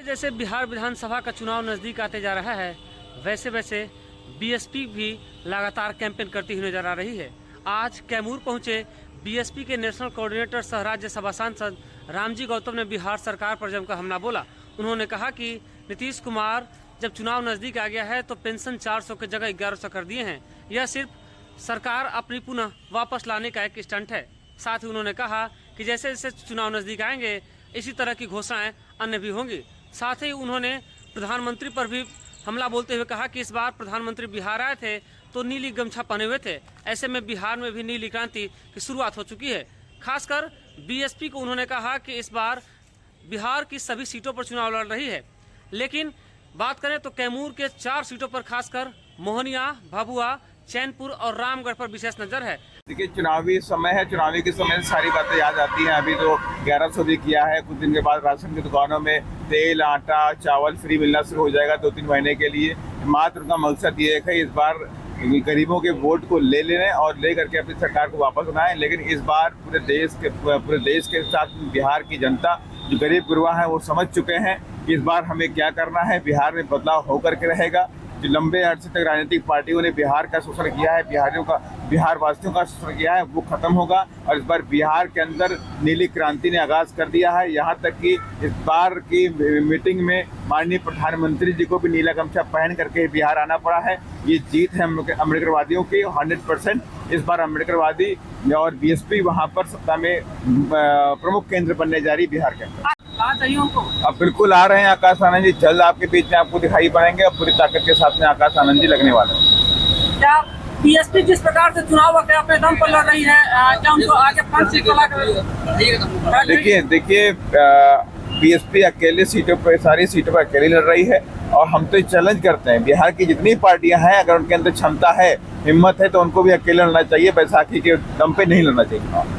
जैसे बिहार विधानसभा का चुनाव नज़दीक आते जा रहा है, वैसे वैसे बीएसपी भी लगातार कैंपेन करती हुई नजर आ रही है। आज कैमूर पहुंचे बीएसपी के नेशनल कोऑर्डिनेटर सह राज्यसभा सांसद रामजी गौतम ने बिहार सरकार पर जमकर हमला बोला। उन्होंने कहा कि नीतीश कुमार जब चुनाव नज़दीक आ गया है तो पेंशन 400 की जगह 1100 कर दिए हैं। यह सिर्फ सरकार अपनी पुनः वापस लाने का एक स्टंट है। साथ ही उन्होंने कहा कि जैसे जैसे चुनाव नज़दीक आएंगे इसी तरह की घोषणाएं अन्य भी होंगी। साथ ही उन्होंने प्रधानमंत्री पर भी हमला बोलते हुए कहा कि इस बार प्रधानमंत्री बिहार आए थे तो नीली गमछा पहने हुए थे, ऐसे में बिहार में भी नीली क्रांति की शुरुआत हो चुकी है। खासकर बीएसपी को उन्होंने कहा कि इस बार बिहार की सभी सीटों पर चुनाव लड़ रही है, लेकिन बात करें तो कैमूर के 4 सीटों पर खासकर मोहनिया, भभुआ, चैनपुर और रामगढ़ पर विशेष नजर है। देखिए, चुनावी समय है, चुनावी के समय सारी बातें याद आती हैं। अभी तो 1100 भी किया है, कुछ दिन के बाद राशन की दुकानों में तेल, आटा, चावल फ्री मिलना शुरू हो जाएगा 2-3 महीने के लिए। मात्र उनका मकसद ये है इस बार गरीबों के वोट को ले लें और ले करके अपनी सरकार को वापस बनाएं। लेकिन इस बार पूरे देश के साथ बिहार की जनता, जो गरीब गुरबा है, वो समझ चुके हैं कि इस बार हमें क्या करना है। बिहार में बदलाव होकर के रहेगा। जो लंबे अरसे तक राजनीतिक पार्टियों ने बिहार का शोषण किया है, बिहार वासियों का शोषण किया है, वो खत्म होगा। और इस बार बिहार के अंदर नीली क्रांति ने आगाज कर दिया है। यहाँ तक कि इस बार की मीटिंग में माननीय प्रधानमंत्री जी को भी नीला गमछा पहन करके बिहार आना पड़ा है। ये जीत है अम्बेडकरवादियों की 100%। इस बार अम्बेडकरवादी और बीएसपी वहाँ पर सत्ता में प्रमुख केंद्र बनने जा रही बिहार के अंदर। अब बिल्कुल आ रहे हैं आकाश आनंद जी, जल्द आपके बीच में आपको दिखाई पड़ेंगे। अब पूरी ताकत के साथ में आकाश आनंद जी लगने वाले हैं। क्या बीएसपी जिस प्रकार से चुनाव अपने दम पर लड़ रही है, क्या उनको आगे फांसी देखिए बीएसपी अकेले सीटों पर, सारी सीटों पर अकेले लड़ रही है। और हम तो चैलेंज करते हैं, बिहार की जितनी पार्टियां हैं, अगर उनके अंदर क्षमता है, हिम्मत है, तो उनको भी अकेले लड़ना चाहिए। बैसाखी के दम पे नहीं लड़ना चाहिए।